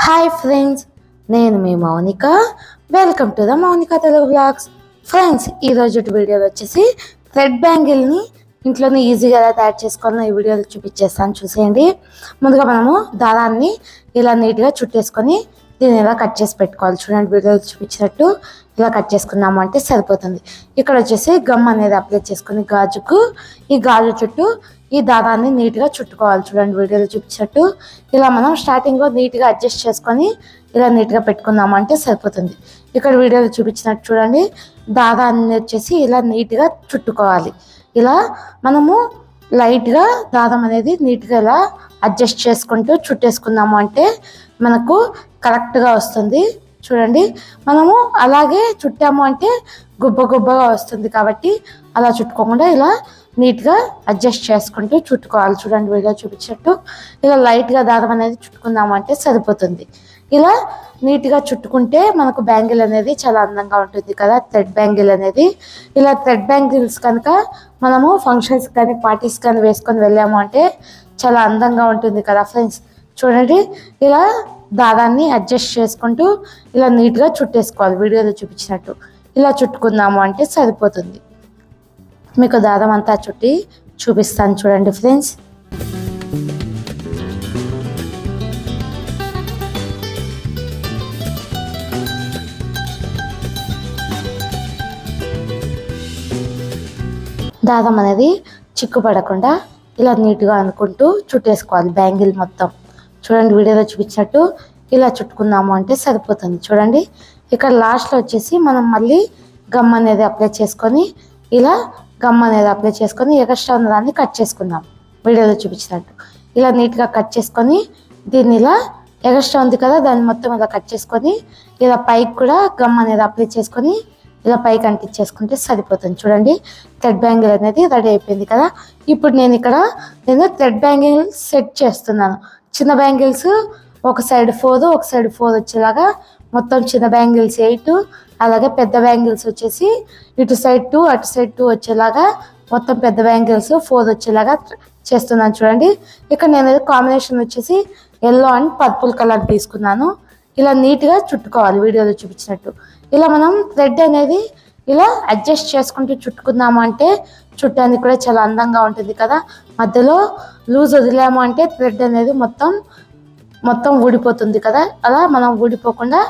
Hi friends, నేను మీ Mounika. Welcome to the Mounika Telugu blogs. Friends, ఈరోజు వీడియోలో వచ్చేసి థ్రెడ్ బ్యాంగిల్ని ఇంట్లోనే ఈజీగా ఎలా తయారు చేసుకోవాలని ఈ వీడియోలో చూపించేస్తాను, చూసేయండి. ముందుగా మనము దారాన్ని ఇలా నీట్గా చుట్టేసుకొని దీన్ని ఇలా కట్ చేసి పెట్టుకోవాలి. చూడండి, వీడియోలో చూపించినట్టు ఇలా కట్ చేసుకున్నాము అంటే సరిపోతుంది. ఇక్కడ వచ్చేసి గమ్ అనేది అప్లై చేసుకుని గాజుకు ఈ గాజు చుట్టూ ఈ దారాన్ని నీట్గా చుట్టుకోవాలి. చూడండి, వీడియోలో చూపించినట్టు ఇలా మనం స్టార్టింగ్లో నీట్గా అడ్జస్ట్ చేసుకొని ఇలా నీట్గా పెట్టుకుందాము అంటే సరిపోతుంది. ఇక్కడ వీడియోలో చూపించినట్టు చూడండి, దారాన్ని వచ్చేసి ఇలా నీట్గా చుట్టుకోవాలి. ఇలా మనము లైట్గా దారం అనేది నీట్గా ఇలా అడ్జస్ట్ చేసుకుంటూ చుట్టేసుకుందాము అంటే మనకు కరెక్ట్గా వస్తుంది. చూడండి, మనము అలాగే చుట్టాము అంటే గుబ్బగా వస్తుంది. కాబట్టి అలా చుట్టుకోకుండా ఇలా నీట్గా అడ్జస్ట్ చేసుకుంటూ చుట్టుకోవాలి. చూడండి, వీడియో చూపించినట్టు ఇలా లైట్గా దారం అనేది చుట్టుకుందాము అంటే సరిపోతుంది. ఇలా నీట్గా చుట్టుకుంటే మనకు బ్యాంగిల్ అనేది చాలా అందంగా ఉంటుంది కదా, థ్రెడ్ బ్యాంగిల్ అనేది. ఇలా థ్రెడ్ బ్యాంగిల్స్ కనుక మనము ఫంక్షన్స్ కానీ పార్టీస్ కానీ వేసుకొని వెళ్ళాము అంటే చాలా అందంగా ఉంటుంది కదా ఫ్రెండ్స్. చూడండి, ఇలా దారాన్ని అడ్జస్ట్ చేసుకుంటూ ఇలా నీట్గా చుట్టేసుకోవాలి. వీడియోలో చూపించినట్టు ఇలా చుట్టుకుందాము అంటే సరిపోతుంది. మీకు దారం అంతా చుట్టి చూపిస్తాను చూడండి ఫ్రెండ్స్. దారం అనేది చిక్కుపడకుండా ఇలా నీట్గా అనుకుంటూ చుట్టేసుకోవాలి బ్యాంగిల్ మొత్తం. చూడండి, వీడియోలో చూపించినట్టు ఇలా చుట్టుకుందాము అంటే సరిపోతుంది. చూడండి, ఇక్కడ లాస్ట్లో వచ్చేసి మనం మళ్ళీ గమ్ అనేది అప్లై చేసుకొని ఇలా గమ్ అనేది అప్లై చేసుకొని ఎక్స్ట్రా ఉన్న దాన్ని కట్ చేసుకుందాం. వీడియోలో చూపించినట్టు ఇలా నీట్గా కట్ చేసుకొని దీన్ని ఇలా ఎక్స్ట్రా ఉంది కదా దాన్ని మొత్తం ఇలా కట్ చేసుకొని ఇలా పైకి కూడా గమ్ అనేది అప్లై చేసుకొని ఇలా పైకి అంటించేసుకుంటే సరిపోతుంది. చూడండి, థ్రెడ్ బ్యాంగిల్ అనేది రెడీ అయిపోయింది కదా. ఇప్పుడు నేను థ్రెడ్ బ్యాంగిల్ సెట్ చేస్తున్నాను. చిన్న బ్యాంగిల్స్ ఒక సైడ్ 4 ఒక సైడ్ 4 వచ్చేలాగా మొత్తం చిన్న బ్యాంగిల్స్ 8, అలాగే పెద్ద బ్యాంగిల్స్ వచ్చేసి ఇటు సైడ్ 2 అటు సైడ్ 2 వచ్చేలాగా మొత్తం పెద్ద బ్యాంగిల్స్ 4 వచ్చేలాగా చేస్తున్నాను. చూడండి, ఇక్కడ నేను కాంబినేషన్ వచ్చేసి ఎల్లో అండ్ పర్పుల్ కలర్ తీసుకున్నాను. ఇలా నీట్గా చుట్టుకోవాలి వీడియోలో చూపించినట్టు. ఇలా మనం థ్రెడ్ అనేది ఇలా అడ్జస్ట్ చేసుకుంటూ చుట్టుకుందాము అంటే చుట్టానికి కూడా చాలా అందంగా ఉంటుంది కదా. మధ్యలో లూజ్ వదిలాము అంటే థ్రెడ్ అనేది మొత్తం ఊడిపోతుంది కదా. అలా మనం ఊడిపోకుండా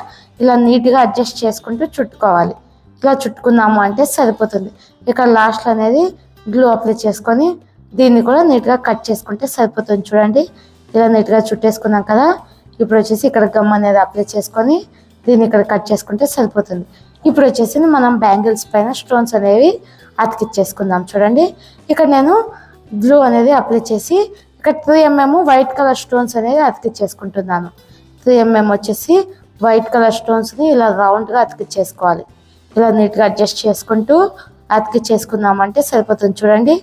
ఇలా నీట్గా అడ్జస్ట్ చేసుకుంటూ చుట్టుకోవాలి. ఇలా చుట్టుకుందాము అంటే సరిపోతుంది. ఇక్కడ లాస్ట్లో అనేది గ్లూ అప్లై చేసుకొని దీన్ని కూడా నీట్గా కట్ చేసుకుంటే సరిపోతుంది. చూడండి, ఇలా నీట్గా చుట్టేసుకున్నాం కదా. ఇప్పుడు వచ్చేసి ఇక్కడ గమ్ అనేది అప్లై చేసుకొని దీన్ని ఇక్కడ కట్ చేసుకుంటే సరిపోతుంది. ఇప్పుడు వచ్చేసి మనం బ్యాంగిల్స్ పైన స్టోన్స్ అనేవి అతికిచ్చేసుకుందాం. చూడండి, ఇక్కడ నేను గ్లూ అనేది అప్లై చేసి ఇక్కడ 3mm వైట్ కలర్ స్టోన్స్ అనేది అతికిచ్చేసుకుంటున్నాను. 3mm వచ్చేసి వైట్ కలర్ స్టోన్స్ని ఇలా రౌండ్గా అతికిచ్చేసుకోవాలి. ఇలా నీట్గా అడ్జస్ట్ చేసుకుంటూ అతికిచ్చేసుకుందాము అంటే సరిపోతుంది. చూడండి,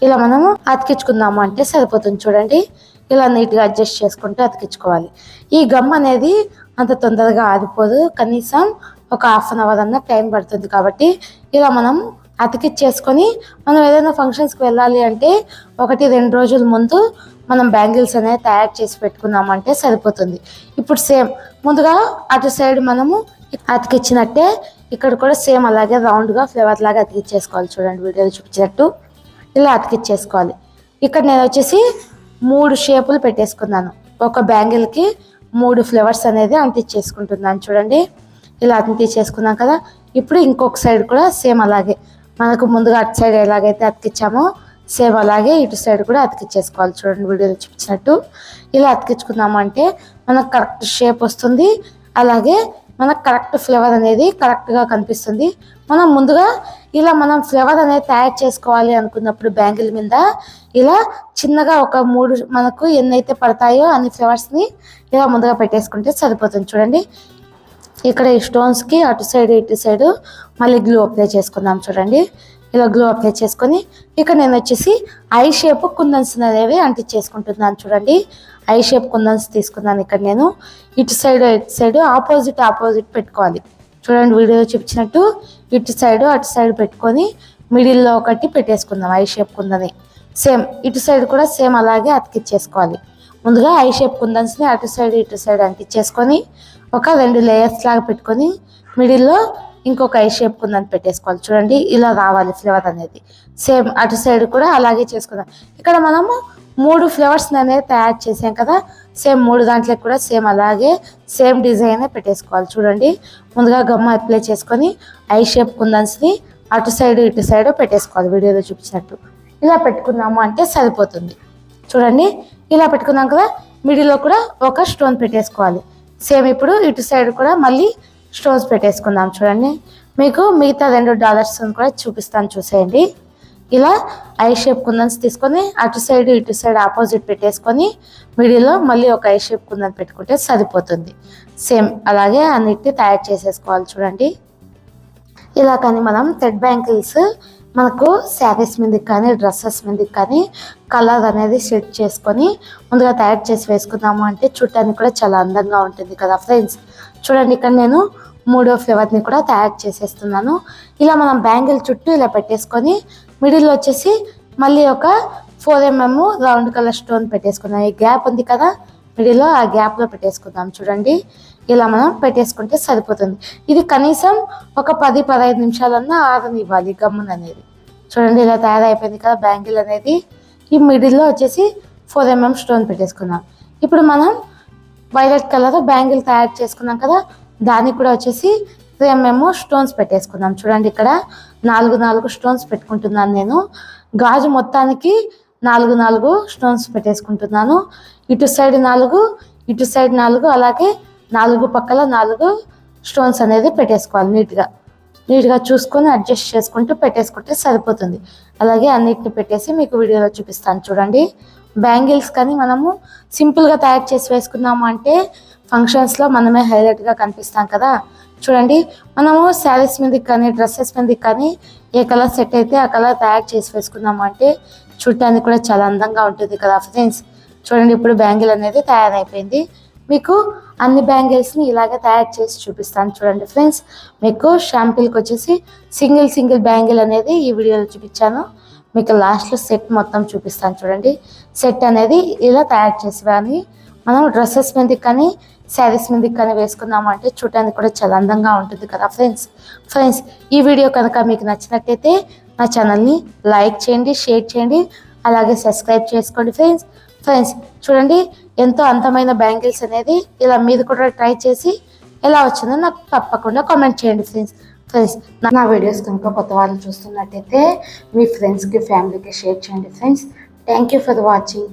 ఇలా మనము అతికించుకుందాము అంటే సరిపోతుంది. చూడండి, ఇలా నీట్గా అడ్జస్ట్ చేసుకుంటూ అతికించుకోవాలి. ఈ గమ్ అనేది అంత తొందరగా ఆరిపోదు, కనీసం ఒక 1/2 అవర్ అన్న టైం పడుతుంది. కాబట్టి ఇలా మనం అతికిచ్చేసుకొని మనం ఏదైనా ఫంక్షన్స్కి వెళ్ళాలి అంటే 1-2 రోజుల ముందు మనం బ్యాంగిల్స్ అనేది తయారు చేసి పెట్టుకున్నామంటే సరిపోతుంది. ఇప్పుడు సేమ్ ముందుగా అటు సైడ్ మనము అతికిచ్చినట్టే ఇక్కడ కూడా సేమ్ అలాగే రౌండ్గా ఫ్లేవర్ లాగా అతికిచ్చేసుకోవాలి. చూడండి, వీడియోలో చూపించినట్టు ఇలా అతికిచ్చేసుకోవాలి. ఇక్కడ నేను వచ్చేసి 3 షేపులు పెట్టేసుకున్నాను. ఒక బ్యాంగిల్కి 3 ఫ్లేవర్స్ అనేది అంటించేసుకుంటున్నాను. చూడండి, ఇలా అంటించేసుకున్నాం కదా. ఇప్పుడు ఇంకొక సైడ్ కూడా సేమ్ అలాగే మనకు ముందుగా అటు సైడ్ ఎలాగైతే అతికిచ్చామో సేమ్ అలాగే ఇటు సైడ్ కూడా అతికిచ్చేసుకోవాలి. చూడండి, వీడియోలో చూపించినట్టు ఇలా అతికించుకున్నాము అంటే మనకు కరెక్ట్ షేప్ వస్తుంది. అలాగే మనకు కరెక్ట్ ఫ్లేవర్ అనేది కరెక్ట్గా కనిపిస్తుంది. మనం ముందుగా ఇలా మనం ఫ్లేవర్ అనేది తయారు చేసుకోవాలి అనుకున్నప్పుడు బ్యాంగిల్ మీద ఇలా చిన్నగా ఒక 3 మనకు ఎన్నైతే పడతాయో అన్ని ఫ్లేవర్స్ని ఇలా ముందుగా పెట్టేసుకుంటే సరిపోతుంది. చూడండి, ఇక్కడ ఈ స్టోన్స్కి అటు సైడ్ ఇటు సైడ్ మళ్ళీ గ్లూ అప్లై చేసుకుందాం. చూడండి, ఇలా గ్లూ అప్లై చేసుకొని ఇక్కడ నేను వచ్చేసి ఐ షేప్ కుందన్స్ అనేవి అంటించేసుకుంటున్నాను. చూడండి, ఐ షేప్ కుందన్స్ తీసుకున్నాను. ఇక్కడ నేను ఇటు సైడ్ ఆపోజిట్ పెట్టుకోవాలి. చూడండి, వీడియో చూపించినట్టు ఇటు సైడ్ అటు సైడ్ పెట్టుకొని మిడిల్లో ఒకటి పెట్టేసుకుందాం ఐ షేప్ కుందని. సేమ్ ఇటు సైడ్ కూడా సేమ్ అలాగే అతికిచ్చేసుకోవాలి. ముందుగా ఐ షేప్ కుందన్స్ని అటు సైడ్ ఇటు సైడ్ అంటించేసుకొని ఒక 2 లేయర్స్ లాగా పెట్టుకొని మిడిల్లో ఇంకొక ఐ షేప్ కుందని పెట్టేసుకోవాలి. చూడండి ఇలా రావాలి ఫ్లేవర్ అనేది. సేమ్ అటు సైడ్ కూడా అలాగే చేసుకుందాం. ఇక్కడ మనము 3 ఫ్లేవర్స్ అనేది తయారు చేసాం కదా, సేమ్ 3 దాంట్లో కూడా సేమ్ అలాగే సేమ్ డిజైన్ పెట్టేసుకోవాలి. చూడండి ముందుగా గమ్ అప్లై చేసుకొని ఐ షేప్ కుందన్స్ని అటు సైడ్ ఇటు సైడ్ పెట్టేసుకోవాలి. వీడియోలో చూపించినట్టు ఇలా పెట్టుకున్నాము అంటే సరిపోతుంది. చూడండి ఇలా పెట్టుకున్నాం కదా, మిడిల్లో కూడా ఒక స్టోన్ పెట్టేసుకోవాలి. సేమ్ ఇప్పుడు ఇటు సైడ్ కూడా మళ్ళీ స్టోన్స్ పెట్టేసుకుందాం. చూడండి మీకు మిగతా $2 కూడా చూపిస్తాను, చూసేయండి. ఇలా ఐ షేప్ కుందన్స్ తీసుకొని అటు సైడ్ ఇటు సైడ్ ఆపోజిట్ పెట్టేసుకొని మిడిల్లో మళ్ళీ ఒక ఐ షేప్ కుందన్ పెట్టుకుంటే సరిపోతుంది. సేమ్ అలాగే అన్నిటిని తయారు చేసేసుకోవాలి. చూడండి ఇలా కానీ మనం థ్రెడ్ బ్యాంగిల్స్ మనకు శారీస్ మీదకి కానీ డ్రెస్సెస్ మీదకి కానీ కలర్ అనేది సెట్ చేసుకొని ముందుగా తయారు చేసి వేసుకుందాము అంటే చూడటానికి కూడా చాలా అందంగా ఉంటుంది కదా ఫ్రెండ్స్. చూడండి ఇక్కడ నేను 3వ ఫ్లేవర్ని కూడా తయారు చేసేస్తున్నాను. ఇలా మనం బ్యాంగిల్ చుట్టూ ఇలా పెట్టేసుకొని మిడిల్లో వచ్చేసి మళ్ళీ ఒక 4mm రౌండ్ కలర్ స్టోన్ పెట్టేసుకున్నాం. ఈ గ్యాప్ ఉంది కదా మిడిల్లో, ఆ గ్యాప్లో పెట్టేసుకుందాం. చూడండి ఇలా మనం పెట్టేసుకుంటే సరిపోతుంది. ఇది కనీసం ఒక 10-15 నిమిషాలన్నా ఆరనివ్వాలి గమ్మున్ అనేది. చూడండి ఇలా తయారైపోయింది కదా బ్యాంగిల్ అనేది. ఈ మిడిల్లో వచ్చేసి 4mm స్టోన్ పెట్టేసుకున్నాం. ఇప్పుడు మనం వైలెట్ కలర్ బ్యాంగిల్ తయారు చేసుకున్నాం కదా, దానికి కూడా వచ్చేసి 3mm స్టోన్స్ పెట్టేసుకున్నాం. చూడండి ఇక్కడ 4 స్టోన్స్ పెట్టుకుంటున్నాను నేను. గాజు మొత్తానికి 4 స్టోన్స్ పెట్టేసుకుంటున్నాను. ఇటు సైడ్ 4, ఇటు సైడ్ 4, అలాగే 4 పక్కల 4 స్టోన్స్ అనేది పెట్టేసుకోవాలి. నీట్గా చూసుకొని అడ్జస్ట్ చేసుకుంటూ పెట్టేసుకుంటే సరిపోతుంది. అలాగే అన్నిటిని పెట్టేసి మీకు వీడియోలో చూపిస్తాను. చూడండి బ్యాంగిల్స్ కానీ మనము సింపుల్గా తయారు చేసి వేసుకున్నాము అంటే ఫంక్షన్స్లో మనమే హైలైట్గా కనిపిస్తాం కదా. చూడండి మనము శారీస్ మీదకి కానీ డ్రెస్సెస్ మీదకి కానీ ఏ కలర్ సెట్ అయితే ఆ కలర్ తయారు చేసి వేసుకున్నాము అంటే చూడటానికి కూడా చాలా అందంగా ఉంటుంది కదా ఫ్రెండ్స్. చూడండి ఇప్పుడు బ్యాంగిల్ అనేది తయారైపోయింది. మీకు అన్ని బ్యాంగిల్స్ని ఇలాగే తయారు చేసి చూపిస్తాను. చూడండి ఫ్రెండ్స్, మీకు షాంపిల్కి వచ్చేసి సింగిల్ బ్యాంగిల్ అనేది ఈ వీడియోలో చూపించాను. మీకు లాస్ట్లో సెట్ మొత్తం చూపిస్తాను. చూడండి సెట్ అనేది ఇలా తయారు చేసి కానీ మనం డ్రెస్సెస్ మీదకి కానీ శారీస్ మీదకి కానీ వేసుకున్నాము అంటే చూడటానికి కూడా చాలా అందంగా ఉంటుంది కదా ఫ్రెండ్స్. ఈ వీడియో కనుక మీకు నచ్చినట్టయితే నా ఛానల్ని లైక్ చేయండి, షేర్ చేయండి, అలాగే సబ్స్క్రైబ్ చేసుకోండి ఫ్రెండ్స్. చూడండి ఎంతో అందమైన బ్యాంగిల్స్ అనేది ఇలా మీరు కూడా ట్రై చేసి ఎలా వచ్చిందో నాకు తప్పకుండా కామెంట్ చేయండి ఫ్రెండ్స్. నా వీడియోస్ కనుక కొత్త వాళ్ళు చూస్తున్నట్టయితే మీ ఫ్రెండ్స్కి ఫ్యామిలీకి షేర్ చేయండి friends. Thank you for watching.